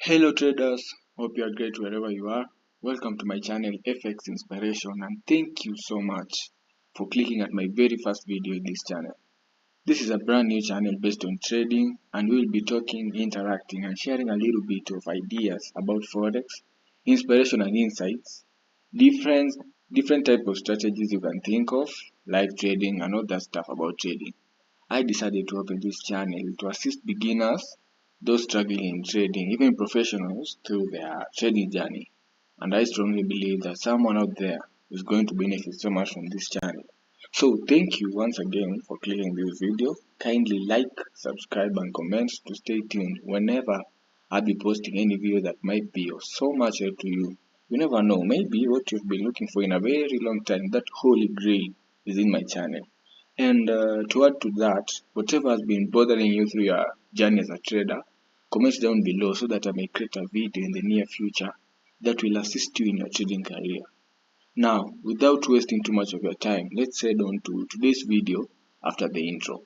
Hello traders, hope you are great wherever you are. Welcome to my channel FX Inspiration, and thank you so much for clicking at my very first video in this channel. This is a brand new channel based on trading, and we will be talking, interacting and sharing a little bit of ideas about Forex, inspiration and insights, different type of strategies you can think of, live trading and all that stuff about trading. I decided to open this channel to assist beginners, those struggling in trading, even professionals through their trading journey. And I strongly believe that someone out there is going to benefit so much from this channel. So thank you once again for clicking this video. Kindly like, subscribe and comment to stay tuned whenever I'll be posting any video that might be of so much help to you. You never know, maybe what you've been looking for in a very long time, that holy grail, is in my channel. And to add to that, whatever has been bothering you through your journey as a trader, comment down below so that I may create a video in the near future that will assist you in your trading career. Now, without wasting too much of your time, let's head on to today's video after the intro.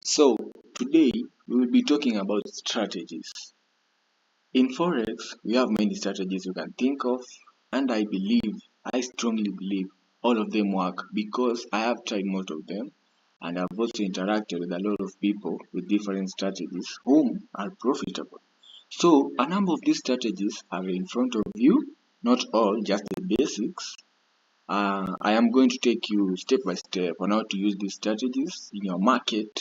So, today we will be talking about strategies. In Forex, we have many strategies you can think of, and I strongly believe all of them work because I have tried most of them, and I've also interacted with a lot of people with different strategies whom are profitable. So, a number of these strategies are in front of you, not all, just the basics. I am going to take you step by step on how to use these strategies in your market,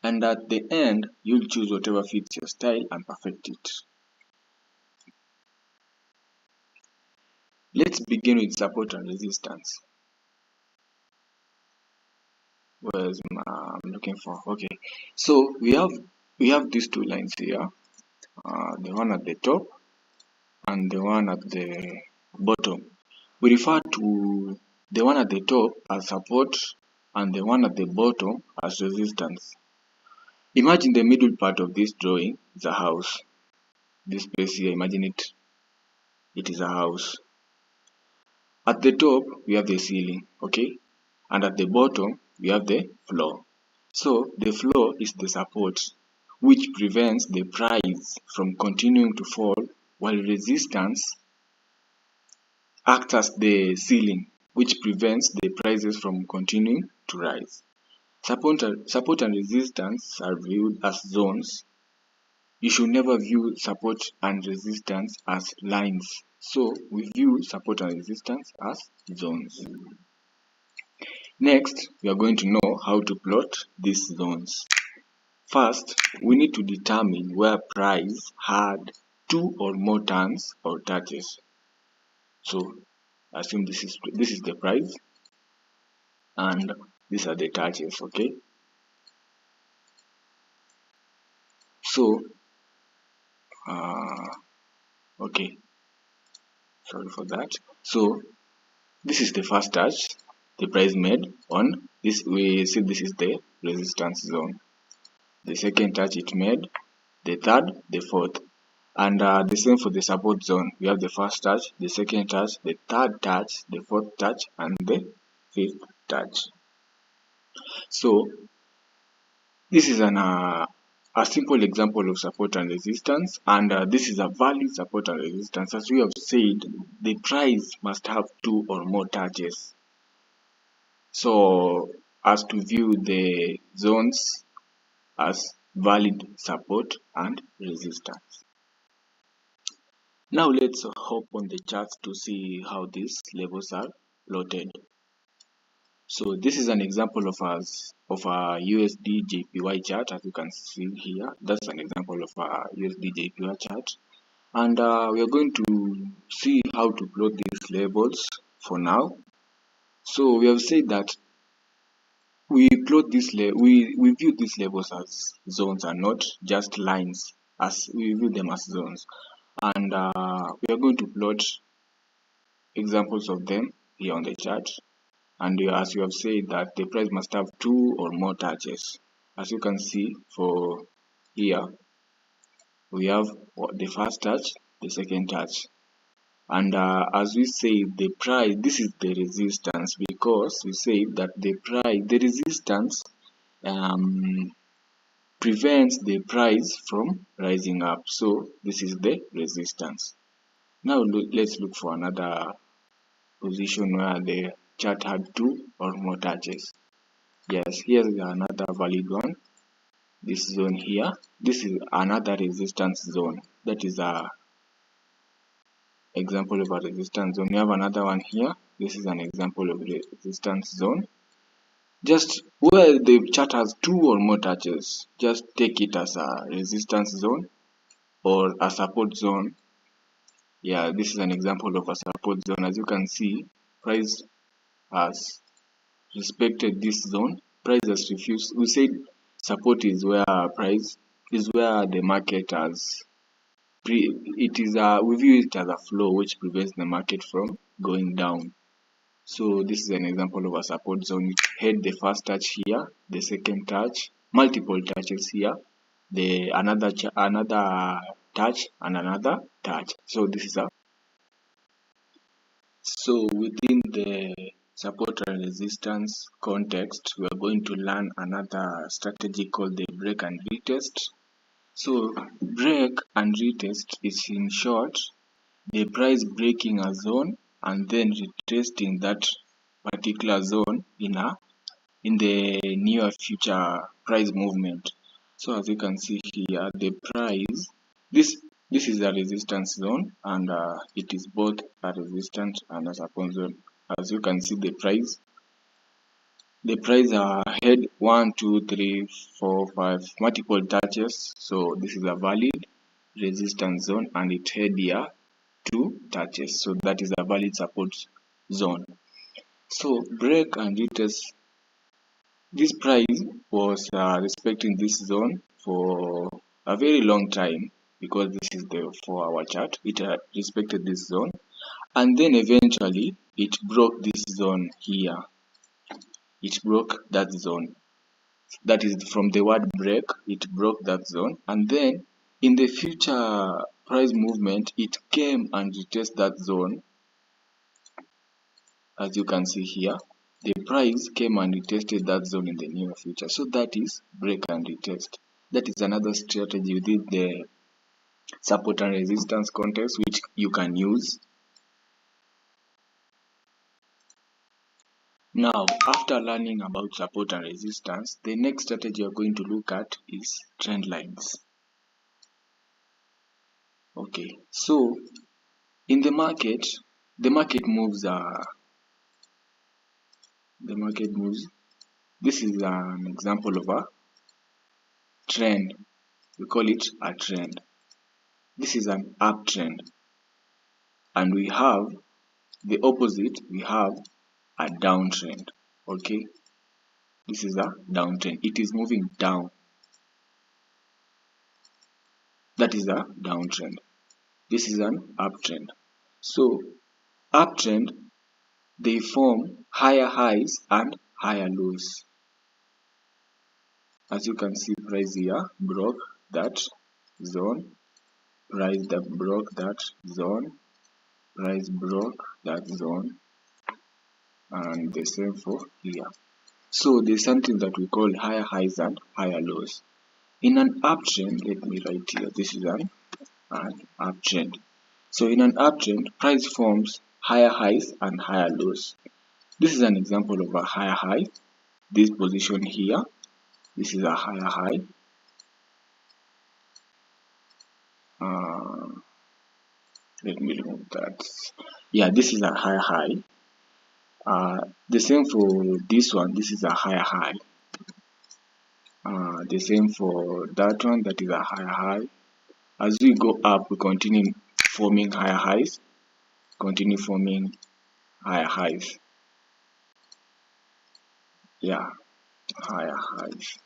and at the end, you'll choose whatever fits your style and perfect it. Let's begin with support and resistance. Where's I'm looking for? Okay, so we have these two lines here, the one at the top and the one at the bottom. We refer to the one at the top as support and the one at the bottom as resistance. Imagine the middle part of this drawing is a house. This place here, imagine it is a house. At the top we have the ceiling, okay, and at the bottom we have the floor. So the floor is the support, which prevents the price from continuing to fall, while resistance acts as the ceiling, which prevents the prices from continuing to rise. Support and resistance are viewed as zones. You should never view support and resistance as lines. So we view support and resistance as zones. Next, we are going to know how to plot these zones. First, we need to determine where price had two or more turns or touches. So assume this is the price and these are the touches, okay? So okay, sorry for that. So this is the first touch the price made on this. We see this is the resistance zone. The second touch it made, the third, the fourth, and the same for the support zone. We have the first touch, the second touch, the third touch, the fourth touch, and the fifth touch. So this is a simple example of support and resistance, and this is a valid support and resistance. As we have said, the price must have two or more touches, so as to view the zones as valid support and resistance. Now let's hop on the charts to see how these levels are plotted. So this is an example of a USD JPY chart, as you can see here. That's an example of a USD JPY chart, and we are going to see how to plot these levels for now. So we have said that we plot this we view these levels as zones and not just lines, as we view them as zones, and we are going to plot examples of them here on the chart. And as you have said that the price must have 2 or more touches. As you can see for here, we have the first touch, the second touch. And as we say, the price, this is the resistance, because we say that the resistance prevents the price from rising up. So this is the resistance. Now let's look for another position where the chart had 2 or more touches. Yes, here's another valid one. This zone here, this is another resistance zone. That is a example of a resistance zone. We have another one here. This is an example of resistance zone. Just where the chart has 2 or more touches, just take it as a resistance zone or a support zone. Yeah, this is an example of a support zone. As you can see, price has respected this zone. Price has refused. We said support is where the market has we view it as a flow which prevents the market from going down. So this is an example of a support zone. It had the first touch here, the second touch, multiple touches here, another touch and another touch. So this is within the support and resistance context, we are going to learn another strategy called the break and retest. So break and retest is, in short, the price breaking a zone and then retesting that particular zone in the near future price movement. So as you can see here, the price, this is a resistance zone, and it is both a resistance and a support zone. As you can see, the price had 1, 2, 3, 4, 5 multiple touches. So this is a valid resistance zone, and it had here 2 touches. So that is a valid support zone. So break and retest. This price was respecting this zone for a very long time, because this is the 4-hour chart. It respected this zone, and then eventually it broke this zone here. It broke that zone. That is from the word break. It broke that zone, and then in the future price movement, it came and retested that zone. As you can see here, the price came and retested that zone in the near future. So that is break and retest. That is another strategy within the support and resistance context which you can use. Now, after learning about support and resistance, the next strategy we are going to look at is trend lines. Okay, so in the market moves. This is an example of a trend. We call it a trend. This is an uptrend, and we have the opposite. We have a downtrend. Okay, this is a downtrend. It is moving down. That is a downtrend. This is an uptrend. So uptrend, they form higher highs and higher lows. As you can see, price here broke that zone, price that broke that zone, price broke that zone, and the same for here. So there's something that we call higher highs and higher lows. In an uptrend, let me write here, this is an uptrend. So in an uptrend, price forms higher highs and higher lows. This is an example of a higher high. This position here, this is a higher high. Let me remove that. Yeah, this is a higher high. The same for this one. This is a higher high. The same for that one. That is a higher high. As we go up, we continue forming higher highs. Continue forming higher highs. Yeah, higher highs.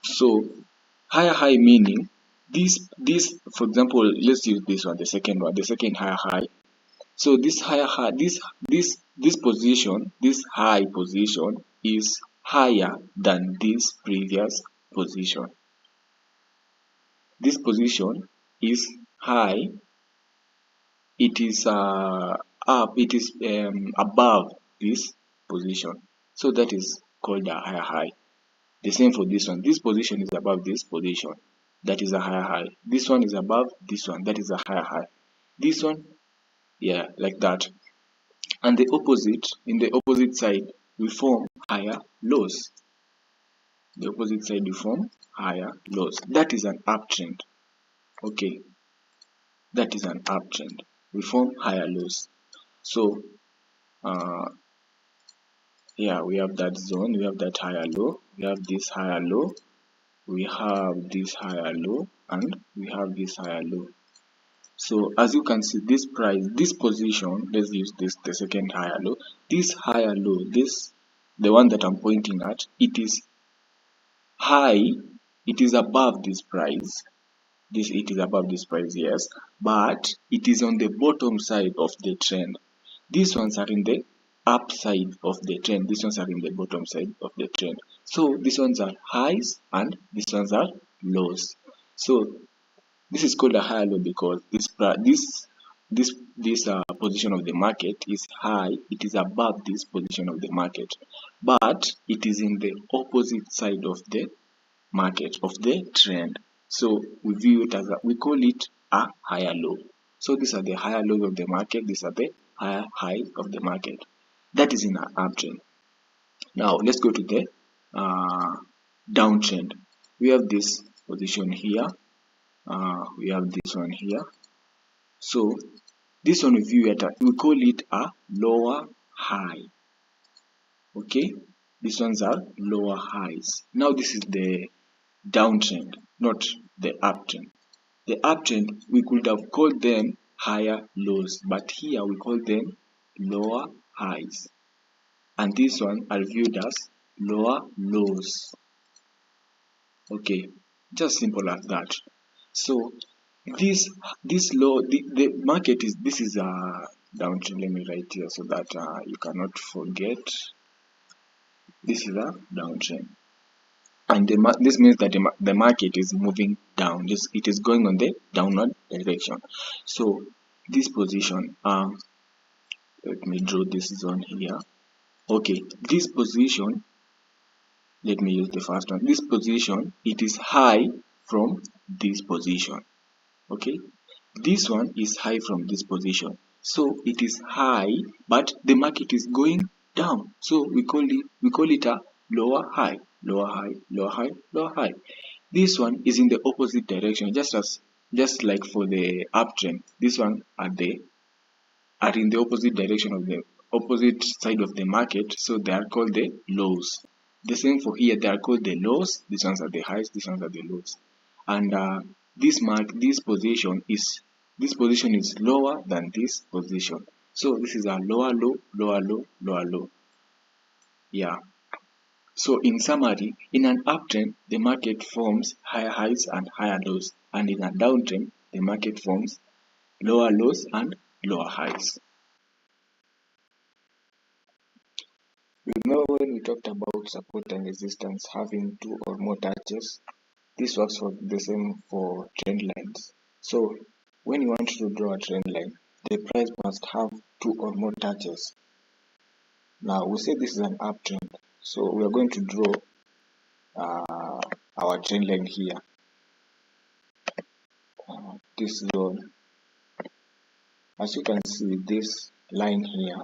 So higher high meaning this, for example, let's use this one, the second higher high. So this higher high, this position, this high position is higher than this previous position. This position is high. It is It is above this position. So that is called a higher high. The same for this one. This position is above this position. That is a higher high. This one is above this one. That is a higher high. This one, yeah, like that. And the opposite, in the opposite side, we form higher lows. The opposite side we form higher lows. That is an uptrend. Okay, that is an uptrend. We form higher lows. So yeah, we have that zone, we have that higher low, we have this higher low, we have this higher low, and we have this higher low. So as you can see, this price, this position, let's use this, the second higher low, this higher low, this, the one that I'm pointing at, it is high, it is above this price. It is above this price, yes, but it is on the bottom side of the trend. These ones are in the upside of the trend, these ones are in the bottom side of the trend. So these ones are highs and these ones are lows. So this is called a higher low because this position of the market is high, it is above this position of the market, but it is in the opposite side of the market, of the trend. So we view it as we call it a higher low. So these are the higher lows of the market, these are the higher highs of the market. That is in an uptrend. Now let's go to the downtrend. We have this position here, we have this one here. So this one we view it, we call it a lower high. Okay, these ones are lower highs. Now this is the downtrend, not the uptrend. The uptrend, we could have called them higher lows, but here we call them lower highs. And this one are viewed as lower lows. Okay, just simple as that. So this low, the market is, this is a downtrend. Let me write here so that you cannot forget. This is a downtrend. And this means that the market is moving down. It is going on the downward direction. So this position, let me draw this zone here. Okay, this position, let me use the first one. This position, it is high from this position. Okay, this one is high from this position. So it is high, but the market is going down. So we call it a lower high, lower high, lower high, lower high. This one is in the opposite direction, just like for the uptrend. This one are in the opposite direction of the opposite side of the market, so they are called the lows. The same for here, they are called the lows. These ones are the highs, these ones are the lows. And this position is lower than this position. So this is a lower low, lower low, lower low. Yeah. So in summary, in an uptrend, the market forms higher highs and higher lows, and in a downtrend, the market forms lower lows and lower highs. Remember when we talked about support and resistance having two or more touches? This works for the same for trend lines. So when you want to draw a trend line, the price must have two or more touches. Now we say this is an uptrend, so we are going to draw our trend line here. This zone, as you can see, this line here,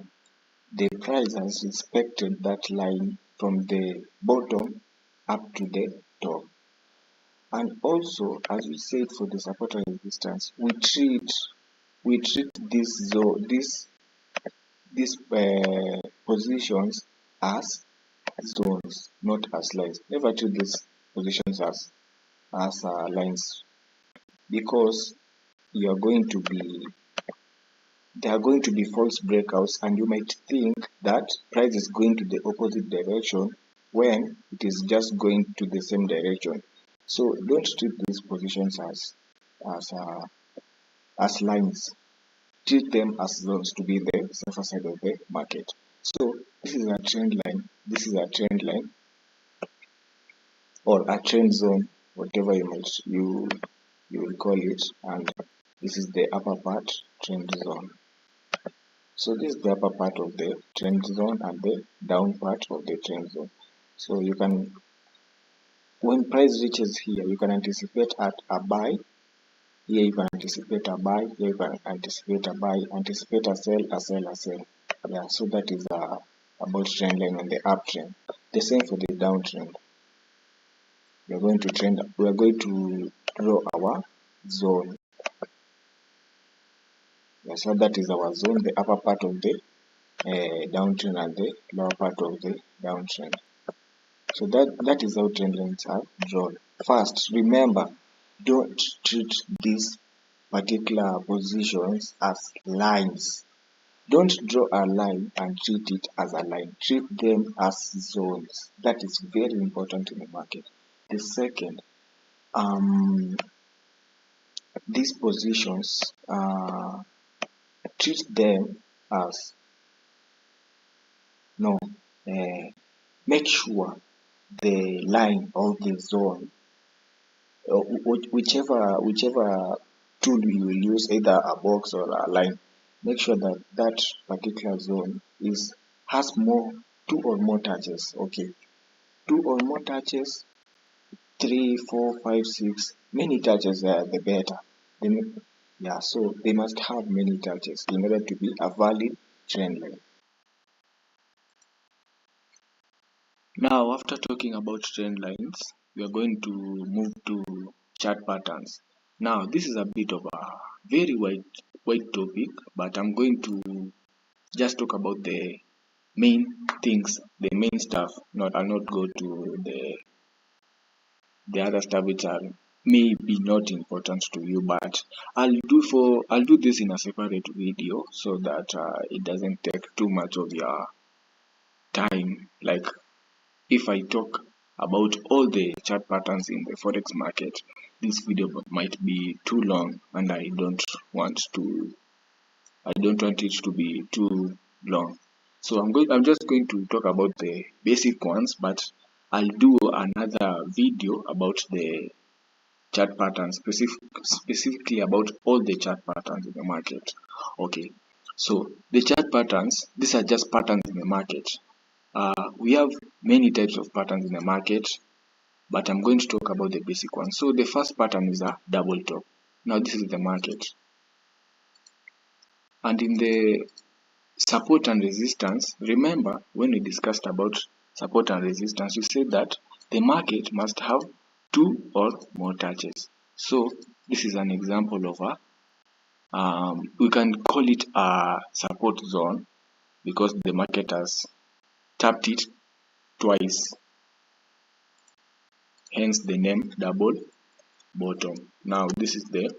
the price has respected that line from the bottom up to the top. And also, as we said, for the support and resistance, we treat this zone, these positions as zones, not as lines. Never treat these positions as lines, because they are going to be false breakouts, and you might think that price is going to the opposite direction when it is just going to the same direction. So don't treat these positions as lines. treat them as zones to be the safer side of the market. So this is a trend line, this is a trend line or a trend zone, whatever you will call it, and this is the upper part, trend zone. So this is the upper part of the trend zone and the down part of the trend zone. So you can, when price reaches here, you can anticipate at a buy. Here you can anticipate a buy. Here you can anticipate a buy. Anticipate a sell, a sell, a sell. Yeah. So that is about trend line on the uptrend. The same for the downtrend. We are going to draw our zone. Yeah, so that is our zone, the upper part of the downtrend and the lower part of the downtrend. So that is how trend lines are drawn. First, remember, don't treat these particular positions as lines. Don't draw a line and treat it as a line. Treat them as zones. That is very important in the market. The second, these positions, treat them as make sure the line or the zone, whichever tool you will use, either a box or a line, make sure that that particular zone has two or more touches. Okay, 2 or more touches, 3, 4, 5, 6, many touches, the better. Yeah, so they must have many touches in order to be a valid trend line. Now, after talking about trend lines, we are going to move to chart patterns. Now, this is a bit of a very wide topic, but I'm going to just talk about the main things, the main stuff. I'll not go to the other stuff which are maybe not important to you, but I'll do this in a separate video so that it doesn't take too much of your time. Like, if I talk about all the chart patterns in the forex market, this video might be too long, and I don't want it to be too long. So I'm just going to talk about the basic ones, but I'll do another video about the chart patterns, specifically about all the chart patterns in the market. Okay, so the chart patterns, these are just patterns in the market. We have many types of patterns in the market, but I'm going to talk about the basic ones. So the first pattern is a double top. Now this is the market, and in the support and resistance, remember when we discussed about support and resistance, we said that the market must have 2 or more touches. So this is an example of we can call it a support zone because the market has tapped it twice, hence the name double bottom. Now this is the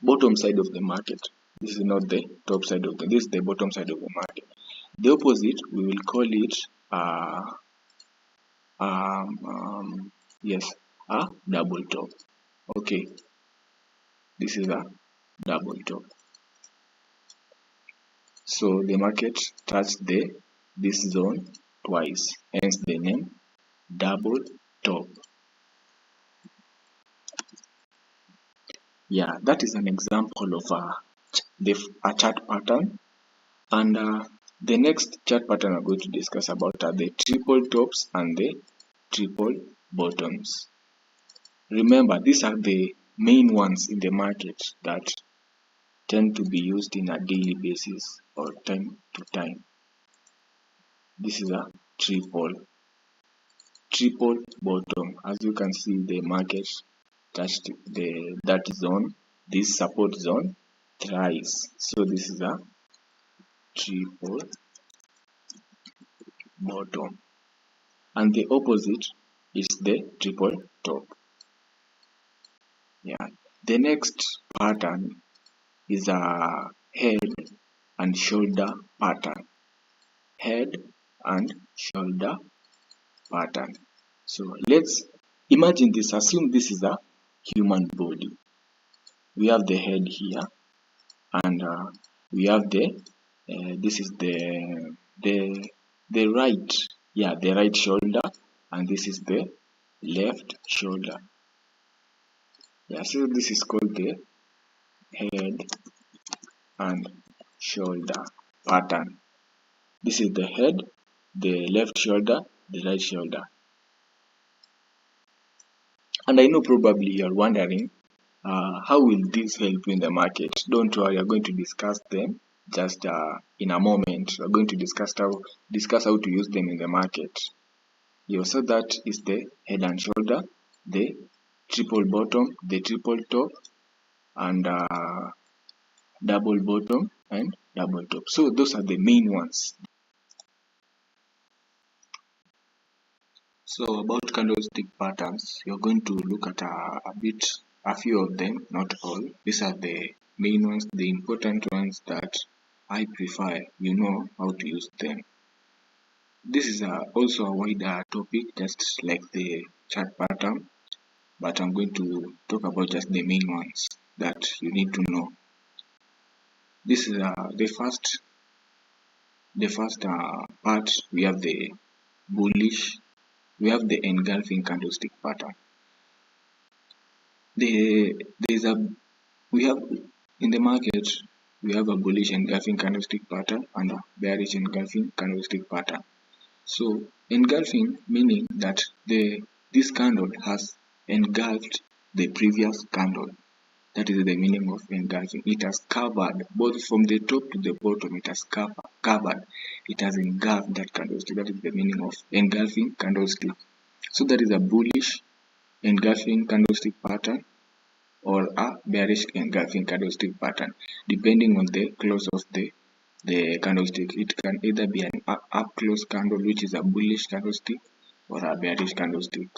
bottom side of the market. This is not the top side of this is the bottom side of the market. The opposite, we will call it yes, a double top. Okay, this is a double top. So the market touched this zone twice, hence the name double top. Yeah, that is an example of a chart pattern. And the next chart pattern I'm going to discuss about are the triple tops and the triple bottoms. Remember, these are the main ones in the market that tend to be used in a daily basis or time to time. This is a triple bottom. As you can see, the market touched that zone, this support zone, thrice. So this is a triple bottom, and the opposite is the triple top. Yeah, the next pattern is a head and shoulder pattern. Head and shoulder pattern. So let's imagine this. Assume this is a human body. We have the head here, and we have this is the right, yeah, the right shoulder, and this is the left shoulder. Yeah, so this is called the head and shoulder pattern. This is the head, the left shoulder, the right shoulder. And I know probably you're wondering, how will this help you in the market? Don't worry, we're going to discuss them just in a moment. We're going to discuss how to use them in the market. So that is the head and shoulder, the triple bottom, the triple top, and double bottom and double top. So those are the main ones. So about candlestick patterns, you're going to look at a few of them, not all. These are the main ones, the important ones that I prefer. You know how to use them. This is also a wider topic, just like the chart pattern, but I'm going to talk about just the main ones that you need to know. This is the first part. We have the bullish. We have the engulfing candlestick pattern. There's a we have in the market, we have a bullish engulfing candlestick pattern and a bearish engulfing candlestick pattern. So engulfing meaning that this candle has engulfed the previous candle. That is the meaning of engulfing. It has covered both from the top to the bottom. It has covered. It has engulfed that candlestick. That is the meaning of engulfing candlestick. So that is a bullish engulfing candlestick pattern or a bearish engulfing candlestick pattern, depending on the close of the candlestick. It can either be an up close candle, which is a bullish candlestick, or a bearish candlestick,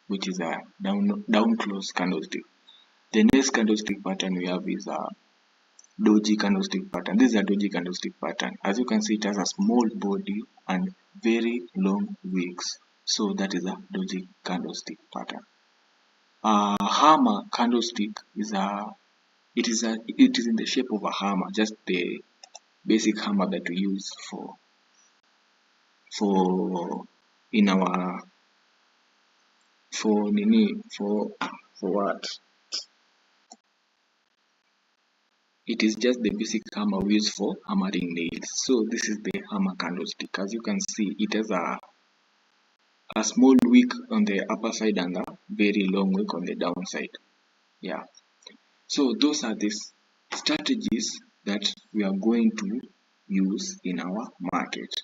which is a down close candlestick. The next candlestick pattern we have is a doji candlestick pattern. This is a doji candlestick pattern. As you can see, it has a small body and very long wicks. So that is a doji candlestick pattern. Hammer candlestick is it is in the shape of a hammer, just the basic hammer that we use in our for what? It is just the basic hammer we use for hammering nails. So this is the hammer candlestick. As you can see, it has a small wick on the upper side and a very long wick on the downside. Yeah. So those are the strategies that we are going to use in our market.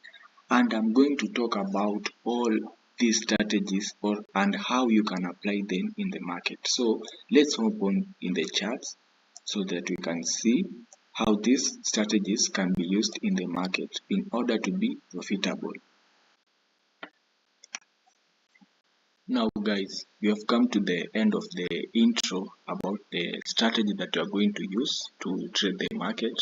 And I'm going to talk about all these strategies and how you can apply them in the market. So let's hop on in the charts so that we can see how these strategies can be used in the market in order to be profitable. Now guys, we have come to the end of the intro about the strategy that we are going to use to trade the market.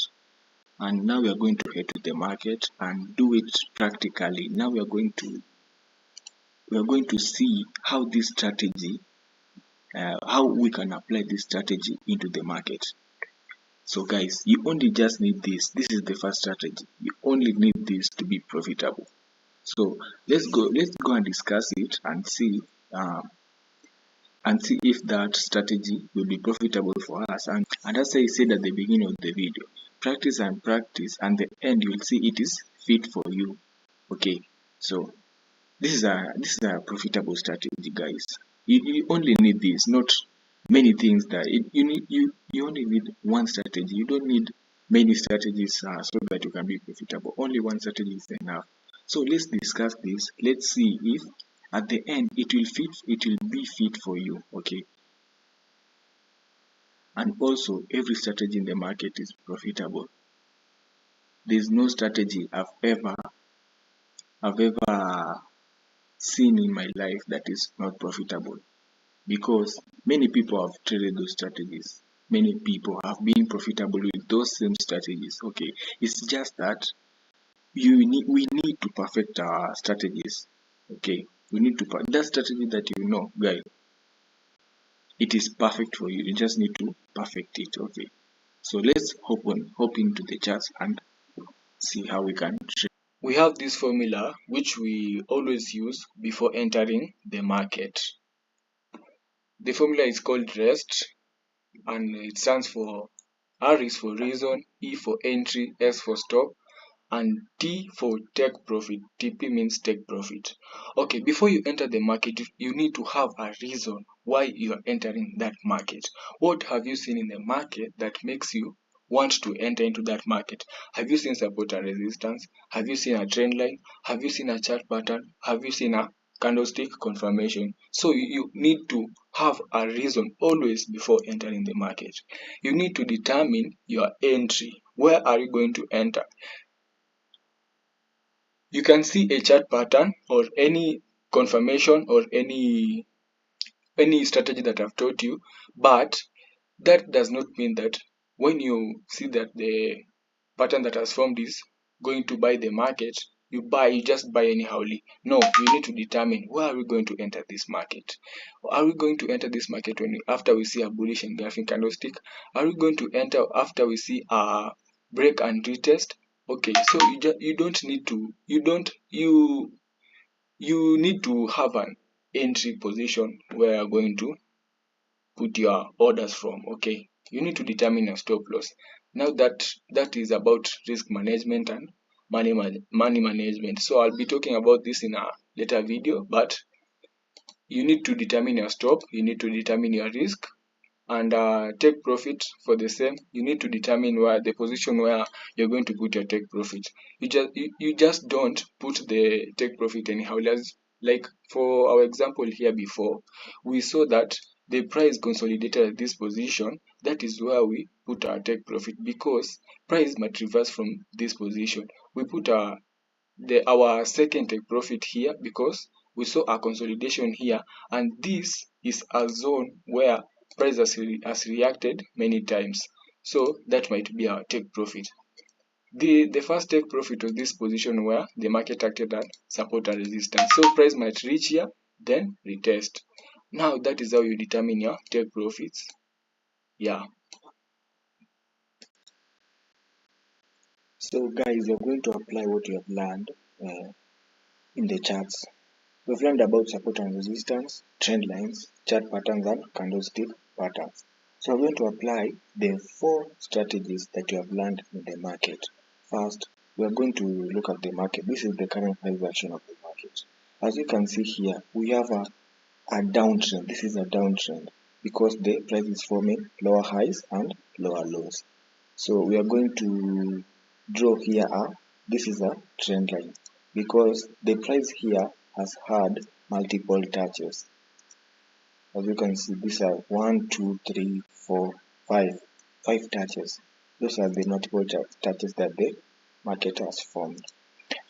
And now we are going to head to the market and do it practically. Now we are going to see how this strategy, how we can apply this strategy into the market. So guys, you only just need this. This is the first strategy. You only need this to be profitable. So let's go and discuss it and see if that strategy will be profitable for us. And as I said at the beginning of the video, practice, and the end you will see it is fit for you. Okay, so this is a profitable strategy, guys. You only need this, not many things. You only need one strategy. You don't need many strategies so that you can be profitable. Only one strategy is enough. So let's discuss this. Let's see if at the end it will be fit for you. Okay, and also every strategy in the market is profitable. There's no strategy I've ever seen in my life that is not profitable, because many people have traded those strategies. Many people have been profitable with those same strategies. Okay, it's just that we need to perfect our strategies. Okay, we need to that strategy that guys, it is perfect for you. You just need to perfect it. Okay, So let's hop into the charts and see how we can trade. We have this formula which we always use before entering the market. The formula is called REST and it stands for R is for reason, E for entry, S for stop, and T for take profit. TP means take profit. Okay, before you enter the market, you need to have a reason why you are entering that market. What have you seen in the market that makes you want to enter into that market? Have you seen support and resistance? Have you seen a trend line? Have you seen a chart pattern? Have you seen a candlestick confirmation? So you need to have a reason always before entering the market. You need to determine your entry. Where are you going to enter? You can see a chart pattern or any confirmation or any strategy that I've taught you, but that does not mean that when you see that the pattern that has formed is going to buy the market, you just buy anyhow. No, you need to determine where are we going to enter this market. Are we going to enter this market after we see a bullish engulfing candlestick? Are we going to enter after we see a break and retest? Okay, so you don't need to you need to have an entry position where you're going to put your orders from. Okay, you need to determine your stop loss. Now that is about risk management and money management. So I'll be talking about this in a later video, but you need to determine your stop, you need to determine your risk, and take profit for the same. You need to determine where the position where you're going to put your take profit. You just don't put the take profit anyhow. Like for our example here before, we saw that the price consolidated at this position. That is where we put our take profit, because price might reverse from this position. We put our second take profit here because we saw a consolidation here, and this is a zone where price has reacted many times. So that might be our take profit. The first take profit of this position where the market acted at support and resistance. So price might reach here, then retest. Now that is how you determine your take profits. Yeah. So guys, you're going to apply what you have learned in the charts. We've learned about support and resistance, trend lines, chart patterns, and candlestick patterns. So we're going to apply the 4 strategies that you have learned in the market. First, we are going to look at the market. This is the current price action of the market. As you can see here, we have a downtrend. This is a downtrend because the price is forming lower highs and lower lows. So we are going to draw here this is a trend line because the price here has had multiple touches. As you can see, these are 1, 2, 3, 4, 5 touches. Those are the multiple touches that the market has formed.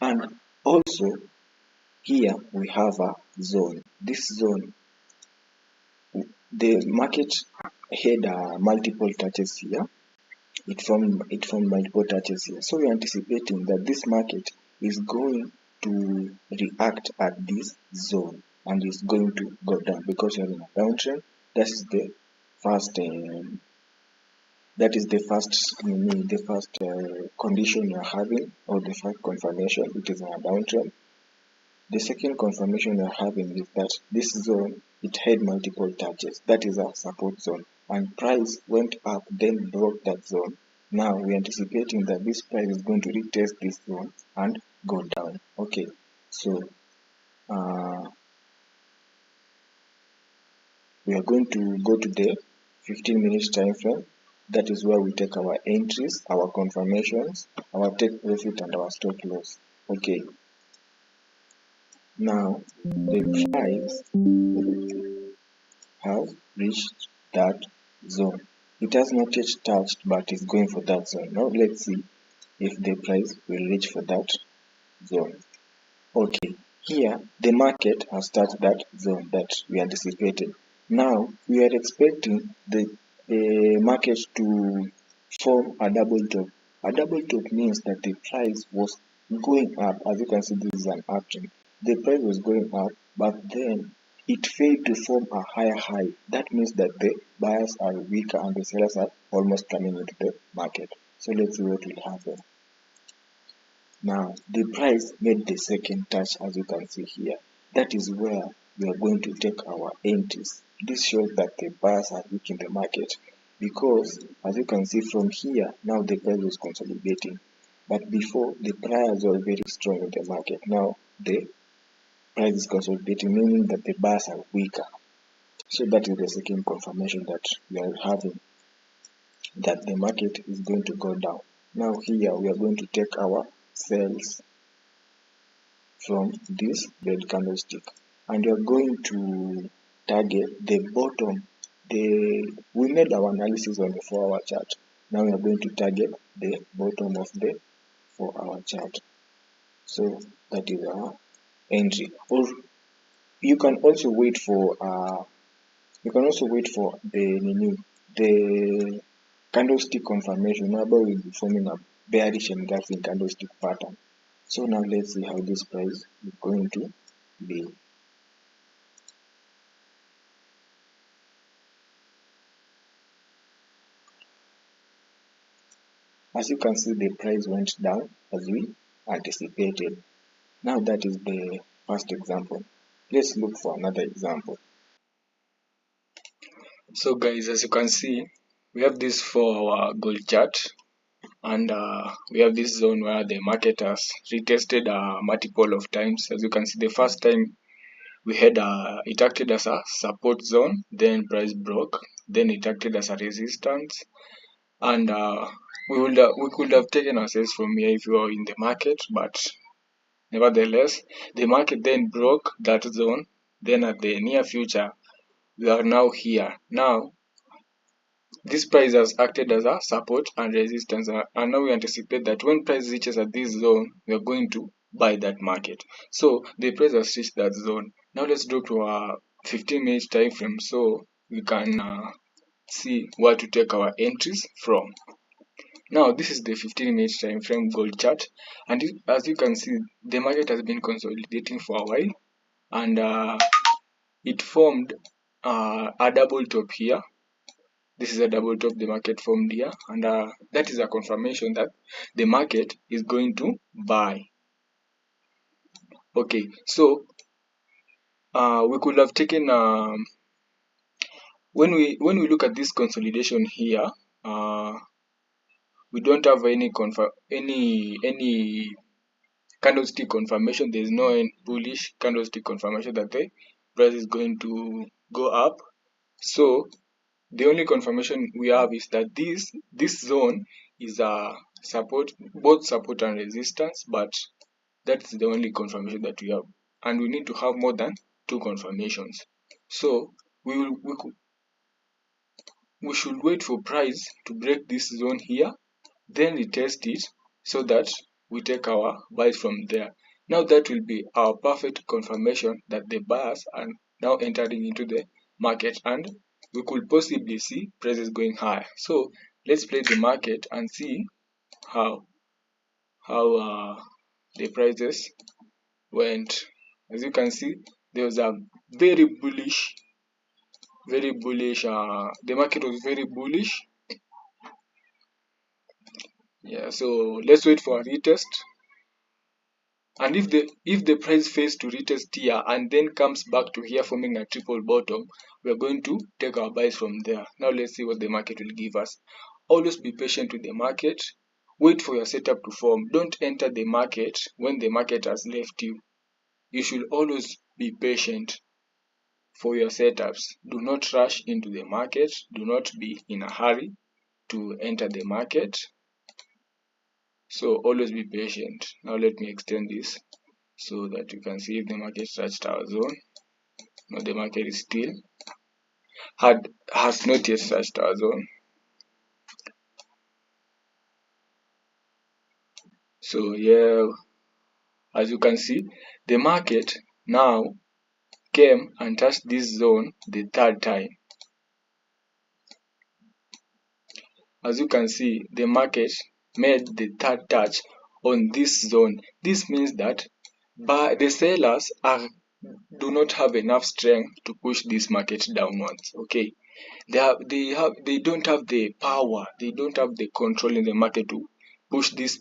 And also here we have a zone. This zone, the market had multiple touches here. It formed multiple touches here. So we're anticipating that this market is going to react at this zone and is going to go down because you're in a downtrend. That is the first condition you're having, or the first confirmation. It is in a downtrend. The second confirmation you're having is that this zone, it had multiple touches. That is a support zone, and price went up, then broke that zone. Now we're anticipating that this price is going to retest this zone and go down. Okay, so we are going to go to the 15 minutes time frame. That is where we take our entries, our confirmations, our take profit, and our stop loss. Okay, now the price has reached that zone. It has not yet touched, but is going for that zone. Now let's see if the price will reach for that zone. Okay, here the market has touched that zone that we anticipated. Now we are expecting the market to form a double top. A double top means that the price was going up. As you can see, this is an uptrend. The price was going up, but then it failed to form a higher high. That means that the buyers are weaker and the sellers are almost coming into the market. So let's see what will happen. Now, the price made the second touch, as you can see here. That is where we are going to take our entries. This shows that the buyers are weak in the market because, as you can see from here, now the price is consolidating. But before, the buyers were very strong in the market. Now, the price is consolidating, meaning that the buyers are weaker. So that is the second confirmation that we are having, that the market is going to go down. Now here we are going to take our sells from this red candlestick, and we are going to target the bottom. We made our analysis on the 4-hour chart. Now we are going to target the bottom of the 4-hour chart. So that is our entry. Or you can also wait for the candlestick confirmation. Now will be forming a bearish engulfing candlestick pattern. So now let's see how this price is going to be. As you can see, the price went down as we anticipated. Now that is the first example. Let's look for another example. So guys, as you can see, we have this for our gold chart, and we have this zone where the market has retested multiple of times. As you can see, the first time we had it acted as a support zone, then price broke, then it acted as a resistance, and we could have taken ourselves from here if we were in the market, but nevertheless the market then broke that zone. Then at the near future we are now here. Now this price has acted as a support and resistance, and now we anticipate that when price reaches at this zone, we are going to buy that market. So the price has reached that zone. Now let's go to our 15-minute time frame so we can see where to take our entries from. Now this is the 15-minute time frame gold chart, and as you can see, the market has been consolidating for a while, and it formed a double top here. This is a double top the market formed here, and that is a confirmation that the market is going to buy. Okay, so we could have taken when we look at this consolidation here, we don't have any candlestick confirmation. There is no bullish candlestick confirmation that the price is going to go up. So the only confirmation we have is that this zone is a support, both support and resistance, but that's the only confirmation that we have, and we need to have more than 2 confirmations. So we should wait for price to break this zone here, then retest it so that we take our buys from there. Now that will be our perfect confirmation that the buyers are now entering into the market, and we could possibly see prices going higher. So let's play the market and see how the prices went. As you can see, there was a very bullish, the market was very bullish. Yeah, so let's wait for a retest, and if the price fails to retest here and then comes back to here forming a triple bottom, we are going to take our buys from there. Now let's see what the market will give us. Always be patient with the market. Wait for your setup to form. Don't enter the market when the market has left you. You should always be patient for your setups. Do not rush into the market. Do not be in a hurry to enter the market. So always be patient. Now let me extend this so that you can see if the market touched our zone. No, the market is still has not yet touched our zone. So yeah, as you can see, the market now came and touched this zone the 3rd time. As you can see, the market made the 3rd touch on this zone. This means that the sellers are do not have enough strength to push this market downwards. Okay, they don't have the power, they don't have the control in the market to push this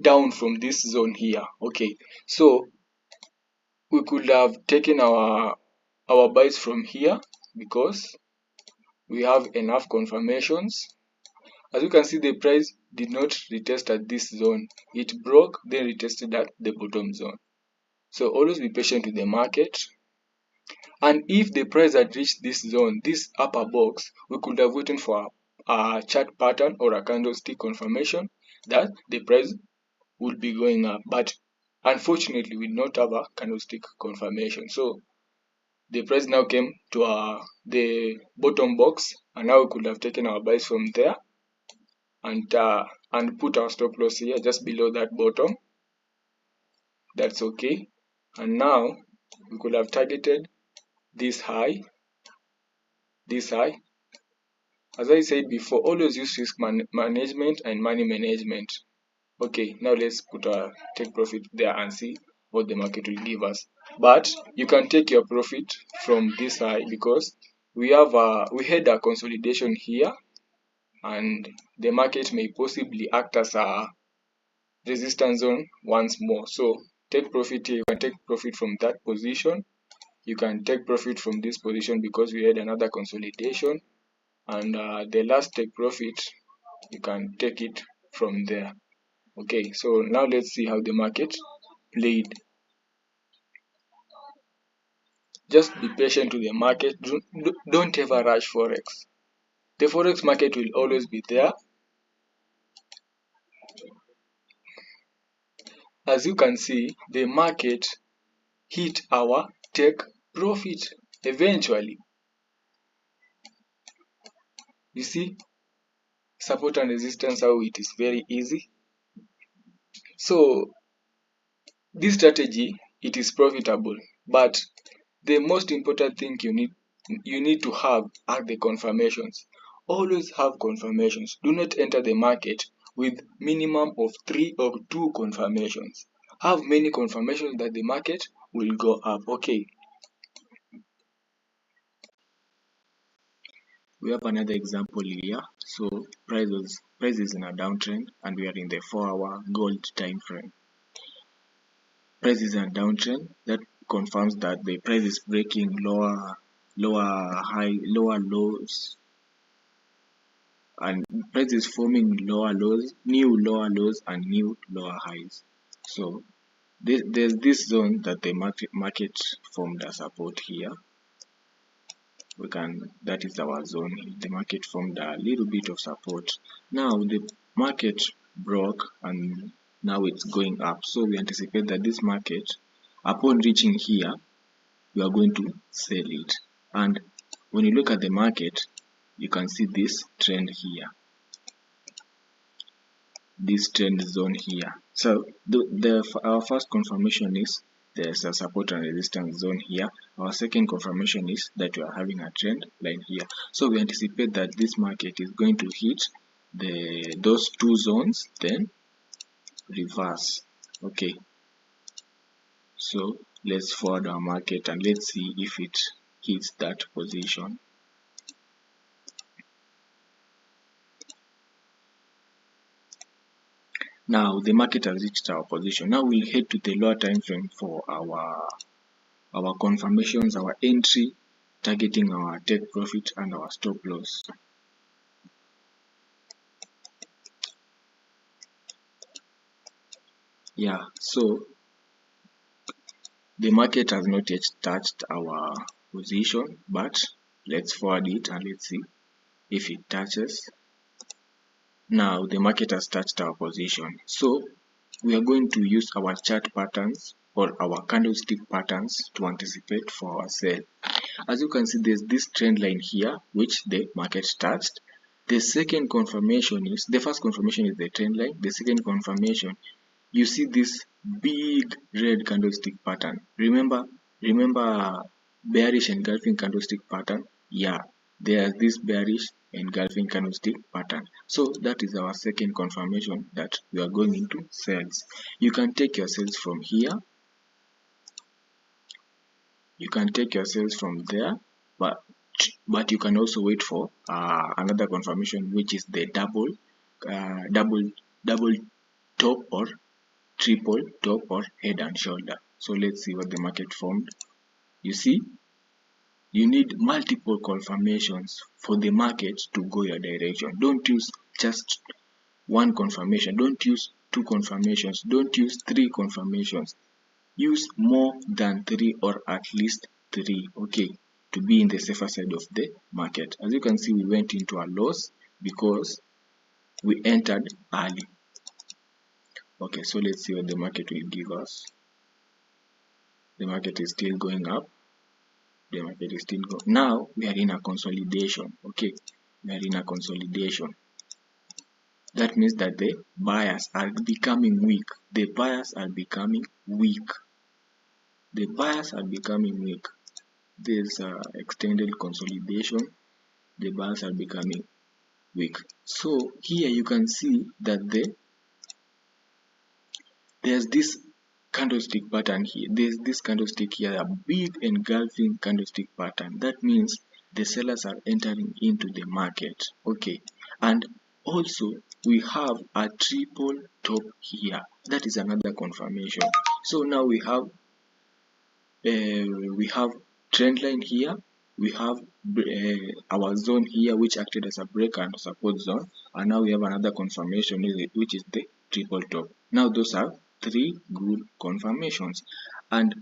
down from this zone here. Okay, so we could have taken our buys from here because we have enough confirmations. As you can see, the price did not retest at this zone. It broke, then retested at the bottom zone. So always be patient with the market. And if the price had reached this zone, this upper box, we could have waited for a chart pattern or a candlestick confirmation that the price would be going up. But unfortunately, we did not have a candlestick confirmation. So the price now came to the bottom box, and now we could have taken our buys from there and put our stop loss here just below that bottom. That's okay. And now we could have targeted this high. As I said before, always use risk management and money management. Okay, now let's put our take profit there and see what the market will give us. But you can take your profit from this high because we had a consolidation here, and the market may possibly act as a resistance zone once more. So take profit here. You can take profit from that position. You can take profit from this position because we had another consolidation, and the last take profit, you can take it from there. Okay, so now let's see how the market played. Just be patient to the market. Don't ever rush forex. The forex market will always be there. As you can see, the market hit our take profit eventually. You see, support and resistance, how it is very easy. So this strategy, it is profitable, but the most important thing you need to have are the confirmations. Always have confirmations. Do not enter the market with minimum of 3 or 2 confirmations. Have many confirmations that the market will go up. Okay, we have another example here. So price is in a downtrend, and we are in the 4-hour gold time frame. Price is in a downtrend. That confirms that the price is breaking lower lows, and price is forming new lower lows and new lower highs. So there's this zone that the market formed a support here. That is our zone. The market formed a little bit of support. Now the market broke, and now it's going up. So we anticipate that this market, upon reaching here, we are going to sell it. And when you look at the market, you can see this trend here, this trend zone here. So our first confirmation is there's a support and resistance zone here. Our second confirmation is that we are having a trend line here. So we anticipate that this market is going to hit those 2 zones, then reverse. Okay, so let's forward our market and let's see if it hits that position. Now the market has reached our position. Now we'll head to the lower time frame for our confirmations, our entry, targeting our take profit and our stop loss. Yeah, so the market has not yet touched our position, but let's forward it and let's see if it touches. Now the market has touched our position, so we are going to use our chart patterns or our candlestick patterns to anticipate for our sell. As you can see, there's this trend line here which the market touched. The second confirmation is, the first confirmation is the trend line. The second confirmation, you see this big red candlestick pattern. Remember bearish engulfing candlestick pattern? Yeah, there's this bearish engulfing candlestick pattern. So that is our second confirmation that we are going into sales. You can take your sales from here you can take your sales from there, but you can also wait for another confirmation, which is the double top or triple top or head and shoulder. So let's see what the market formed. You see, you need multiple confirmations for the market to go your direction. Don't use just one confirmation, don't use two confirmations, don't use three confirmations. Use more than three, or at least three, okay, to be in the safer side of the market. As you can see, we went into a loss because we entered early. Okay, so let's see what the market will give us. The market is still going up. The market is still going. Now we are in a consolidation. Okay, we are in a consolidation. That means that the buyers are becoming weak. The buyers are becoming weak. The buyers are becoming weak. There's extended consolidation. The buyers are becoming weak. So here you can see that there's this candlestick pattern here. There's this candlestick here, a big engulfing candlestick pattern. That means the sellers are entering into the market. Okay, and also we have a triple top here. That is another confirmation. So now we have trend line here, we have our zone here, which acted as a break and support zone, and now we have another confirmation, which is the triple top. Now those are three good confirmations. And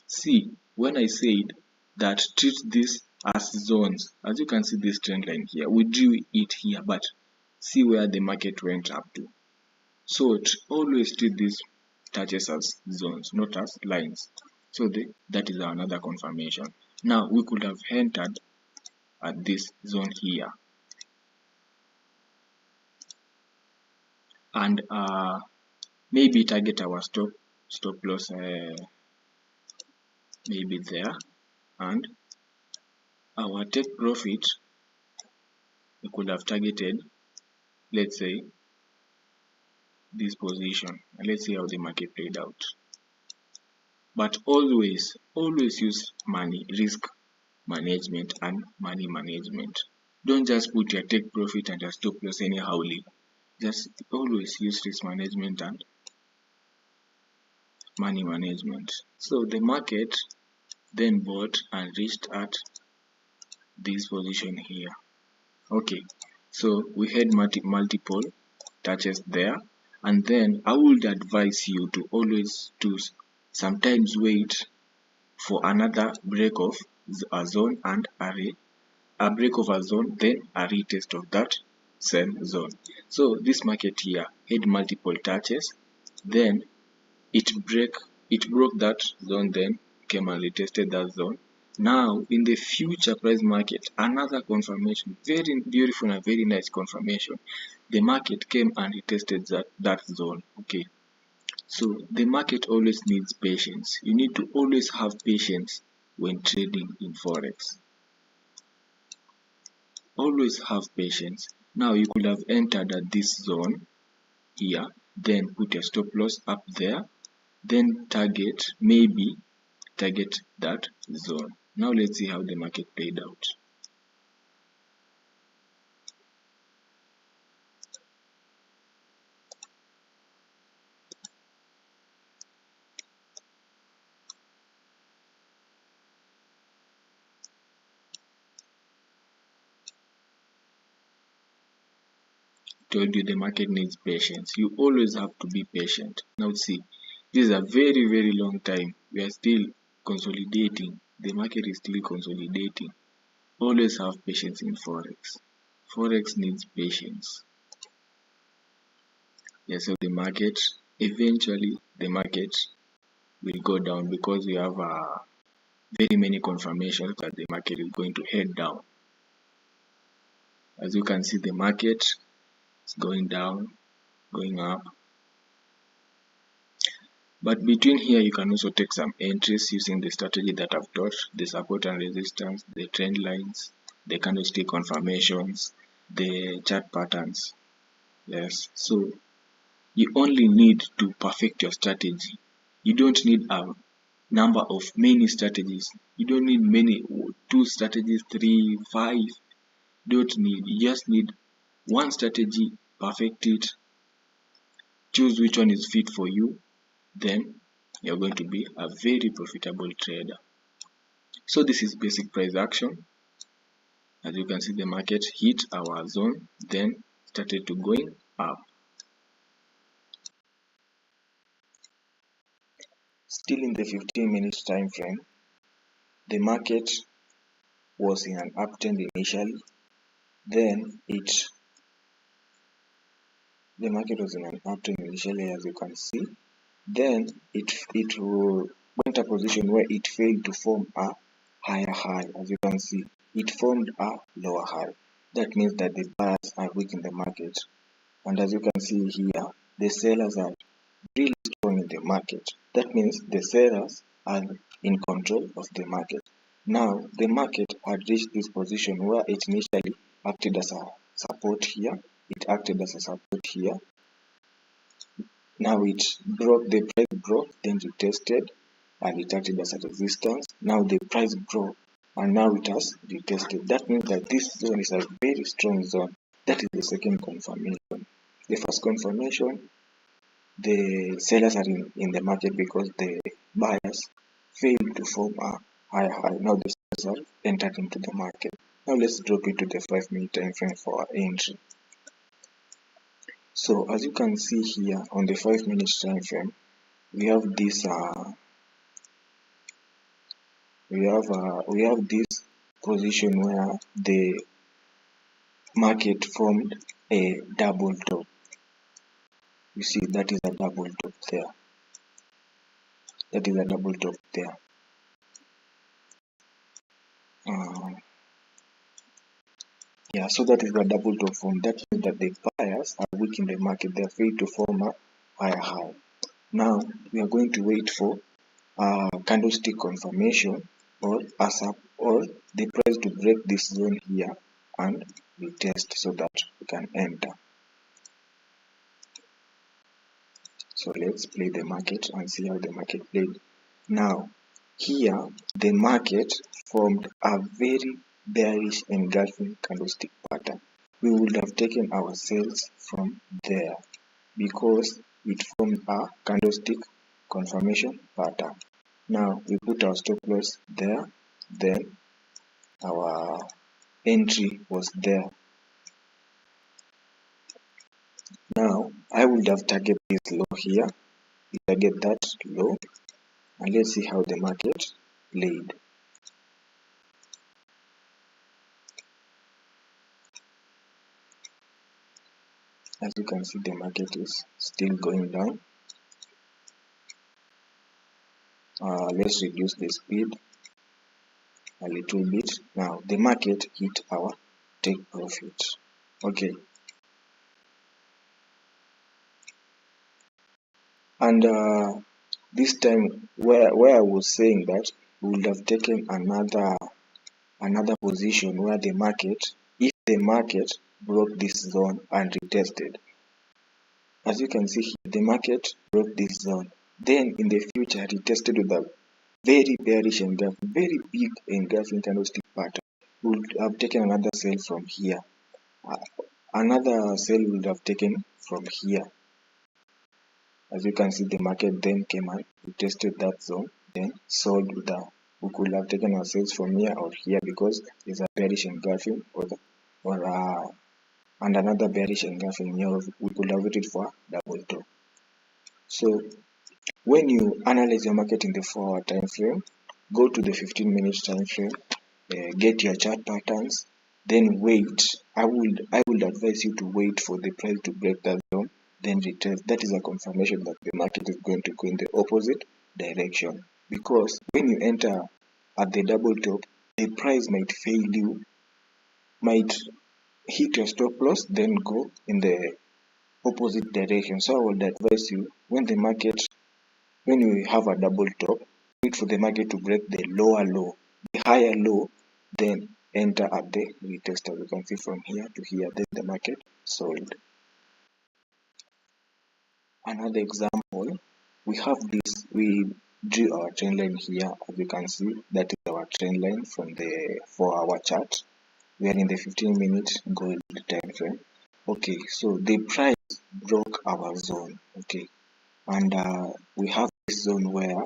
see, when I said that treat this as zones, as you can see this trend line here, we drew it here, but see where the market went up to. So always treat these touches as zones, not as lines. So that is another confirmation. Now we could have entered at this zone here, and maybe target our stop loss maybe there, and our take profit we could have targeted, let's say, this position, and let's see how the market played out. But always use risk management and money management. Don't just put your take profit and your stop loss anyhowly. Just always use risk management and money management. So the market then bought and reached at this position here. Okay, so we had multiple touches there, and then I would advise you to always sometimes wait for another break of a zone and a break of a zone, then a retest of that same zone. So this market here had multiple touches, then it broke that zone, then came and retested that zone. Now in the future price market, another confirmation, very beautiful and very nice confirmation. The market came and retested that zone. Okay, so the market always needs patience. You need to always have patience when trading in forex. Always have patience. Now you could have entered at this zone here, then put a stop loss up there, then target that zone. Now let's see how the market played out. Told you the market needs patience. You always have to be patient. Now see, this is a very, very long time. We are still consolidating. The market is still consolidating. Always have patience in forex. Forex needs patience. Yes, so the market, eventually the market will go down because we have very many confirmations that the market is going to head down. As you can see, the market is going down, going up. But between here, you can also take some entries using the strategy that I've taught, the support and resistance, the trend lines, the candlestick confirmations, the chart patterns. Yes, so you only need to perfect your strategy. You don't need a number of many strategies. You don't need many, 2 strategies, 3, 5. Don't need. You just need one strategy, perfect it, choose which one is fit for you, then you're going to be a very profitable trader. So this is basic price action. As you can see, the market hit our zone, then started to going up. Still in the 15 minutes time frame, the market was in an uptrend initially, then the market was in an uptrend initially, as you can see, then it went a position where it failed to form a higher high. As you can see, it formed a lower high. That means that the buyers are weak in the market, and as you can see here, the sellers are really strong in the market. That means the sellers are in control of the market. Now the market had reached this position where it initially acted as a support here, it acted as a support here. Now it broke, the price broke, then retested, and it acted as a resistance. Now the price broke, and now it has retested. That means that this zone is a very strong zone. That is the second confirmation. The first confirmation, the sellers are in the market because the buyers failed to form a higher high. Now the sellers are entered into the market. Now let's drop it to the 5-minute time frame for our entry. So as you can see here on the 5-minute time frame, we have this position where the market formed a double top. You see, that is a double top there. That is a double top there. Yeah, so that is a double top form. That means that the buyers are weak in the market. They are failed to form a higher high. Now we are going to wait for candlestick confirmation or the price to break this zone here and retest so that we can enter. So let's play the market and see how the market played. Now here the market formed a very bearish engulfing candlestick pattern. We would have taken our sales from there because it formed a candlestick confirmation pattern. Now we put our stop loss there, then our entry was there. Now I would have targeted this low here, we target that low, and let's see how the market played. As you can see, the market is still going down. Let's reduce the speed a little bit. Now the market hit our take profit. Okay, and this time where I was saying that we would have taken another position where the market, if the market broke this zone and retested. As you can see here, the market broke this zone, then in the future retested with a very bearish engulfing, very big engulfing candlestick pattern. We would have taken another sell from here. Another sell we would have taken from here. As you can see, the market then came and retested that zone, then sold with a, we could have taken our sales from here or here because there's a bearish engulfing and another bearish engulfing here. We could have waited for double top. So when you analyze your market in the 4-hour time frame, go to the 15-minute time frame, get your chart patterns, then wait. I would advise you to wait for the price to break that zone, then retest. That is a confirmation that the market is going to go in the opposite direction. Because when you enter at the double top, the price might fail you, might hit your stop loss, then go in the opposite direction. So I would advise you, when you have a double top, wait for the market to break the lower low, the higher low, then enter at the retest. As you can see from here to here, then the market sold. Another example, we have this, we drew our trend line here. As you can see, that is our trend line from the 4-hour chart. We are in the 15-minute gold time frame. Okay, so the price broke our zone. Okay, and we have this zone where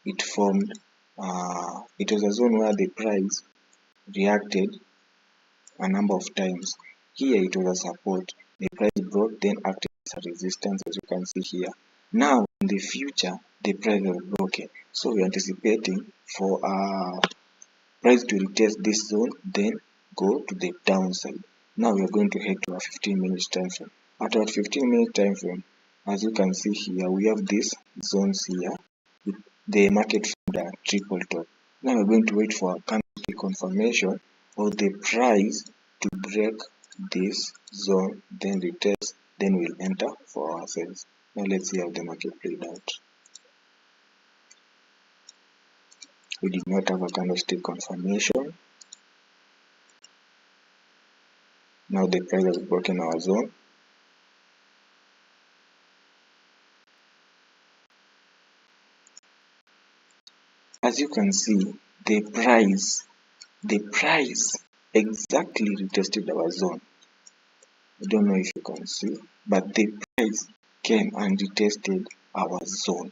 it formed. It was a zone where the price reacted a number of times. Here it was a support. The price broke, then acted as a resistance, as you can see here. Now in the future, the price was broken. So we're anticipating for price to retest this zone, then go to the downside. Now we are going to head to a 15-minute time frame. At our 15-minute time frame, as you can see here, we have these zones here. The market formed a triple top. Now we're going to wait for a candlestick confirmation of the price to break this zone, then retest, then we'll enter for our sales. Now let's see how the market played out. We did not have a candlestick confirmation. Now the price has broken our zone. As you can see, the price exactly retested our zone. I don't know if you can see, but the price came and retested our zone.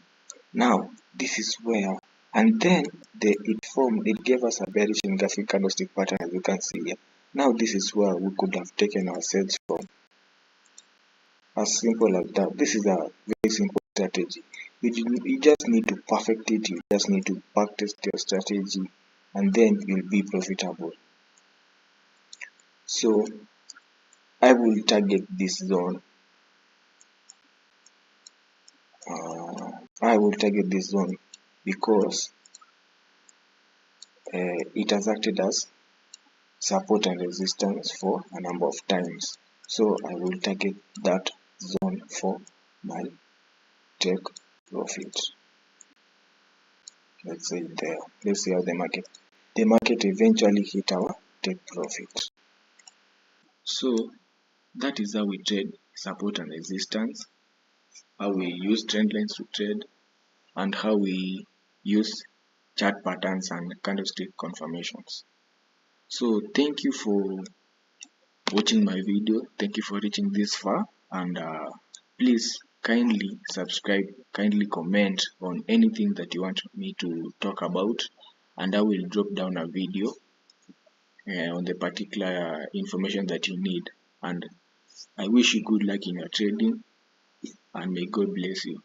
Now this is where, and then it gave us a bearish engulfing candlestick pattern, as you can see here. Now this is where we could have taken our sales from. As simple as that. This is a very simple strategy. You just need to perfect it. You just need to backtest your strategy, and then you'll be profitable. So I will target this zone. I will target this zone because it has acted as support and resistance for a number of times. So I will target that zone for my take profit. Let's say there. Let's see how the market eventually hit our take profit. So that is how we trade support and resistance, how we use trend lines to trade, and how we use chart patterns and candlestick confirmations. So thank you for watching my video. Thank you for reaching this far, and please kindly subscribe, kindly comment on anything that you want me to talk about, and I will drop down a video on the particular information that you need. And I wish you good luck in your trading, and may God bless you.